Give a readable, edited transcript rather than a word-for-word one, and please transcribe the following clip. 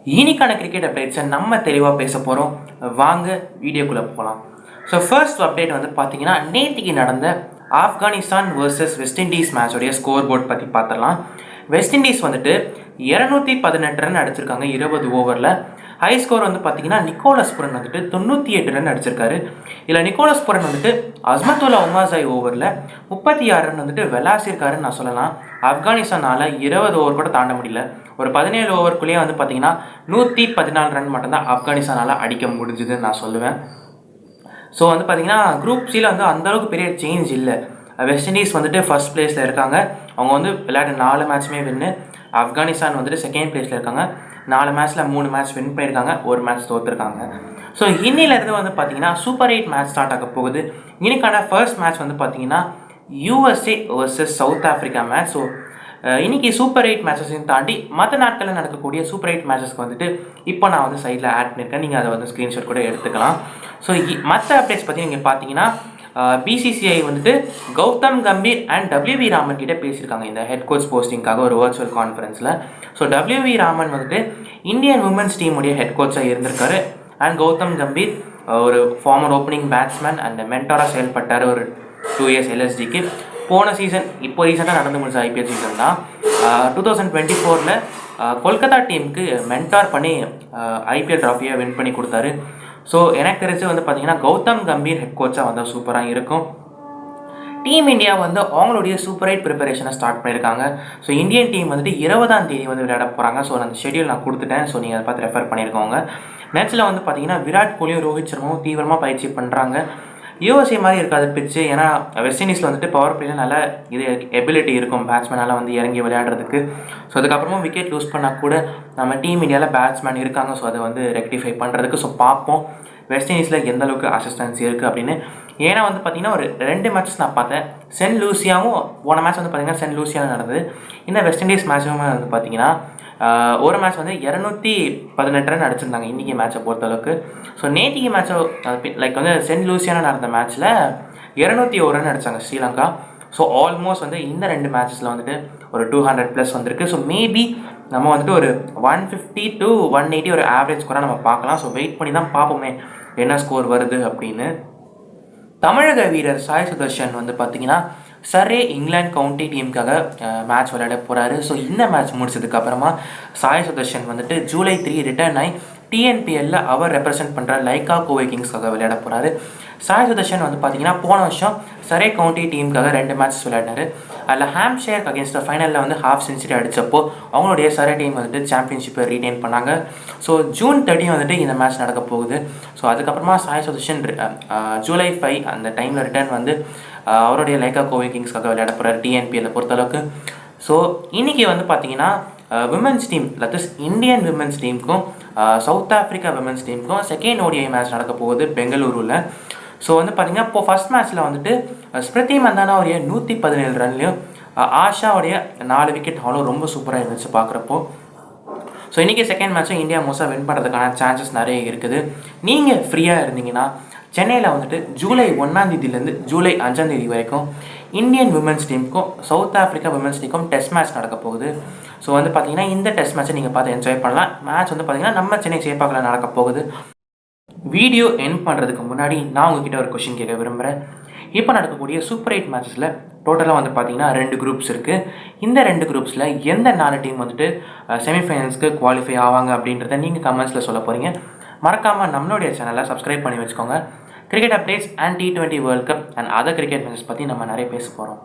இன்னைக்கான கிரிக்கெட் அப்டேட்ஸை நம்ம தெளிவாக பேச போகிறோம். வாங்க வீடியோக்குள்ளே போகலாம். ஸோ ஃபர்ஸ்ட் அப்டேட் வந்து பார்த்தீங்கன்னா, நேற்றுக்கு நடந்த ஆப்கானிஸ்தான் வர்சஸ் வெஸ்ட் இண்டீஸ் மேட்சோடைய ஸ்கோர் போர்ட் பற்றி பார்த்துடலாம். வெஸ்ட் இண்டீஸ் வந்துட்டு 218 ரன் அடிச்சிருக்காங்க 20 ஓவரில். ஹை ஸ்கோர் வந்து பார்த்தீங்கன்னா நிக்கோலஸ் புரன் வந்துட்டு 98 ரன் அடிச்சிருக்காரு. இதில் நிக்கோலஸ் புரன் வந்துட்டு அஸ்மத்துல்லா உமாசாய் ஓவரில் 36 ரன் வந்துட்டு விளாசிருக்காருன்னு நான் சொல்லலாம். ஆப்கானிஸ்தானால் 20 ஓவர் கூட தாண்ட முடியல. ஒரு 17 ஓவருக்குள்ளேயே வந்து பார்த்தீங்கன்னா 114 ரன் மட்டும்தான் ஆப்கானிஸ்தானால் அடிக்க முடிஞ்சுதுன்னு நான் சொல்லுவேன். ஸோ வந்து பார்த்தீங்கன்னா குரூப் சியில் வந்து அந்தளவுக்கு பெரிய சேஞ்ச் இல்லை. வெஸ்ட் இண்டீஸ் வந்துட்டு ஃபர்ஸ்ட் பிளேஸில் இருக்காங்க. அவங்க வந்து விளையாட 4 மேட்ச்சுமே வின்னு. ஆப்கானிஸ்தான் வந்துட்டு செகண்ட் பிளேஸில் இருக்காங்க. 4 மேட்ச்சில் 3 மேட்ச் வின் பண்ணியிருக்காங்க, 1 மேட்ச் தோற்றுருக்காங்க. ஸோ இன்னிலேருந்து வந்து பார்த்தீங்கன்னா சூப்பர் 8 மேட்ச் ஸ்டார்ட் ஆக போகுது. இன்னைக்கான ஃபர்ஸ்ட் மேட்ச் வந்து பார்த்தீங்கன்னா USA versus south Africa match. So இன்றைக்கி சூப்பர் 8 மேட்சஸையும் தாண்டி மற்ற நாட்களில் நடக்கக்கூடிய சூப்பர் 8 மேட்சஸ்க்கு வந்துட்டு இப்போ நான் வந்து சைடில் ஆட் பண்ணியிருக்கேன். நீங்கள் அதை வந்து ஸ்க்ரீன்ஷாட் கூட எடுத்துக்கலாம். ஸோ மற்ற அப்டேட்ஸ் பற்றி நீங்கள் பார்த்தீங்கன்னா BCCI வந்துட்டு கௌதம் கம்பீர் அண்ட் WV ராமன் கிட்டே பேசியிருக்காங்க இந்த ஹெட் கோச் போஸ்டிங்காக ஒரு வர்ச்சுவல் கான்ஃபரன்ஸில். ஸோ WV ராமன் வந்துட்டு இந்தியன் உமன்ஸ் டீமுடைய ஹெட் கோச்சாக இருந்திருக்காரு. அண்ட் கௌதம் கம்பீர் ஒரு ஃபார்மர் ஓப்பனிங் பேட்ஸ்மேன் அண்ட் மென்டாராக செயல்பட்டார் ஒரு 2 years LSDக்கு. போன சீசன் இப்போ ரீசெண்டாக நடந்து முடிஞ்ச IPL சீசன் தான் 2024 கொல்கத்தா டீமுக்கு மென்டார் பண்ணி IPL ட்ராஃபியை வின் பண்ணி கொடுத்தாரு. ஸோ எனக்கு தெரிஞ்சு வந்து பார்த்தீங்கன்னா கௌதம் கம்பீர் ஹெட் கோச்சாக வந்தால் சூப்பராக இருக்கும். டீம் இந்தியா வந்து அவங்களுடைய சூப்பர் 8 ப்ரிப்பரேஷனை ஸ்டார்ட் பண்ணியிருக்காங்க. ஸோ இந்தியன் டீம் வந்துட்டு 20ஆம் தேதி வந்து விளையாட போகிறாங்க. ஸோ அந்த ஷெடியூல் நான் கொடுத்துட்டேன். ஸோ நீங்கள் அதை பார்த்து ரெஃபர் பண்ணியிருக்கோங்க. மேட்ச்சில் வந்து பார்த்தீங்கன்னா விராட் கோலியும் ரோஹித் சர்மாவும் தீவிரமாக பயிற்சி பண்ணுறாங்க. USA மாதிரி இருக்காது பிச்சு. ஏன்னா வெஸ்ட் இண்டீஸில் வந்துட்டு பவர் பிளேயில் நல்ல இது எபிலிட்டி இருக்கும் பேட்ஸ்மேனால் வந்து இறங்கி விளையாடுறதுக்கு. ஸோ அதுக்கப்புறமும் விக்கெட் லூஸ் பண்ணால் கூட நம்ம டீம் இந்தியாவில் பேட்ஸ்மேன் இருக்காங்க. ஸோ அதை வந்து ரெக்டிஃபை பண்ணுறதுக்கு ஸோ பார்ப்போம் வெஸ்ட் இண்டீஸில் எந்த அளவுக்கு அசிஸ்டன்சி இருக்குது அப்படின்னு. ஏன்னா வந்து பார்த்திங்கன்னா ஒரு 2 மேட்சஸ் நான் பார்த்தேன். சென்ட் லூசியாவும் போன மேட்ச் வந்து பார்த்திங்கன்னா சென்ட் லூசியாவில் நடந்தது. இந்த வெஸ்ட் இண்டீஸ் மேட்சுமே வந்து பார்த்திங்கன்னா ஒரு மேட்ச் வந்து 218 ரன் அடிச்சிருந்தாங்க இன்றைக்கி மேட்சை பொறுத்தளவுக்கு. ஸோ நேற்றுக்கு மேட்சை லைக் வந்து சென்ட் லூசியானா நடந்த மேட்ச்சில் 201 ரன் அடித்தாங்க ஸ்ரீலங்கா. ஸோ ஆல்மோஸ்ட் வந்து இந்த 2 மேட்சஸில் வந்துட்டு ஒரு 200+ வந்திருக்கு. ஸோ மேபி நம்ம வந்துட்டு ஒரு 150 to 180 ஒரு ஆவரேஜ் கூட நம்ம பார்க்கலாம். ஸோ வெயிட் பண்ணி தான் பார்ப்போமே என்ன ஸ்கோர் வருது அப்படின்னு. தமிழக வீரர் சாய் சுதர்ஷன் வந்து பார்த்திங்கன்னா சரே இங்கிலாந்து கவுண்டி டீமுக்காக மேட்ச் விளையாட போகிறாரு. ஸோ இந்த மேட்ச் முடிச்சதுக்கப்புறமா சாய் சுதர்ஷன் வந்துட்டு ஜூலை 3 ரிட்டர்ன் ஆகி TNPLல அவர் ரெப்ரசென்ட் பண்ணுற லைக்கா கோவை கிங்ஸ்க்காக விளையாட போகிறாரு. சாய் சுதர்ஷன் வந்து பார்த்தீங்கன்னா போன வருஷம் சரே கவுண்டி டீமுக்காக 2 மேட்சஸ் விளையாடினார். அதில் ஹாம்ஷயர் அகேன்ஸ்ட் ஃபைனலில் வந்து ½ செஞ்சுரி அடித்தப்போ அவங்களுடைய சரே டீம் வந்துட்டு சாம்பியன்ஷிப்பை ரீடைன் பண்ணாங்க. ஸோ ஜூன் 30 வந்துட்டு இந்த மேட்ச் நடக்க போகுது. ஸோ அதுக்கப்புறமா சாய் சுதர்ஷன் ஜூலை 5 அந்த டைமில் ரிட்டர்ன் வந்து அவருடைய லைக்கா கோவை கிங்ஸ்க்காக விளையாட போகிறார் TNPLல பொறுத்தளவுக்கு. ஸோ இன்றைக்கி வந்து பார்த்தீங்கன்னா women's team that is Indian women's டீமுக்கும் சவுத் ஆஃப்ரிக்கா விமென்ஸ் டீமுக்கும் செகண்ட் ODI மேட்ச் நடக்க போகுது பெங்களூருவில். ஸோ வந்து பார்த்திங்கன்னா இப்போ ஃபஸ்ட் மேட்ச்சில் வந்துட்டு ஸ்மிருதி மந்தானாவுடைய 117 ரன்லையும் ஆஷாவுடைய 4 விக்கெட் ஹாலும் ரொம்ப சூப்பராக இருந்துச்சு பார்க்குறப்போ. ஸோ இன்றைக்கி செகண்ட் மேட்ச்சும் இந்தியா மோஸ்ட்டாக வின் பண்ணுறதுக்கான சான்சஸ் நிறைய இருக்குது. நீங்கள் ஃப்ரீயாக இருந்தீங்கன்னா சென்னையில் வந்துட்டு ஜூலை 1ஆம் தேதியிலேருந்து ஜூலை 5ஆம் தேதி வரைக்கும் இந்தியன் விமென்ஸ் டீமுக்கும் சவுத் ஆஃப்ரிக்கா விமென்ஸ் டீமுக்கும் டெஸ்ட் மேட்ச் நடக்க போகுது. ஸோ வந்து பார்த்தீங்கன்னா இந்த டெஸ்ட் மேட்ச்சை நீங்கள் பார்த்து என்ஜாய் பண்ணலாம். மேட்ச் வந்து பார்த்தீங்கன்னா நம்ம சென்னை சேப்பாக்கில் நடக்க போகுது. வீடியோ எண்ட் பண்ணுறதுக்கு முன்னாடி நான் உங்ககிட்ட ஒரு கொஷின் கேட்க விரும்புகிறேன். இப்போ நடக்கக்கூடிய சூப்பர் 8 மேட்சஸில் டோட்டலாக வந்து பார்த்தீங்கன்னா 2 குரூப்ஸ் இருக்குது. இந்த 2 குரூப்ஸில் எந்த 4 டீம் வந்துட்டு செமிஃபைனல்ஸ்க்கு குவாலிஃபை ஆவாங்க அப்படின்றத நீங்கள் கமெண்ட்ஸில் சொல்ல போகிறீங்க. மறக்காமல் நம்மளுடைய சேனலை சப்ஸ்கிரைப் பண்ணி வச்சுக்கோங்க. Cricket updates and T20 world cup and other cricket matches பற்றி நம்ம நிறைய பேச போகிறோம்.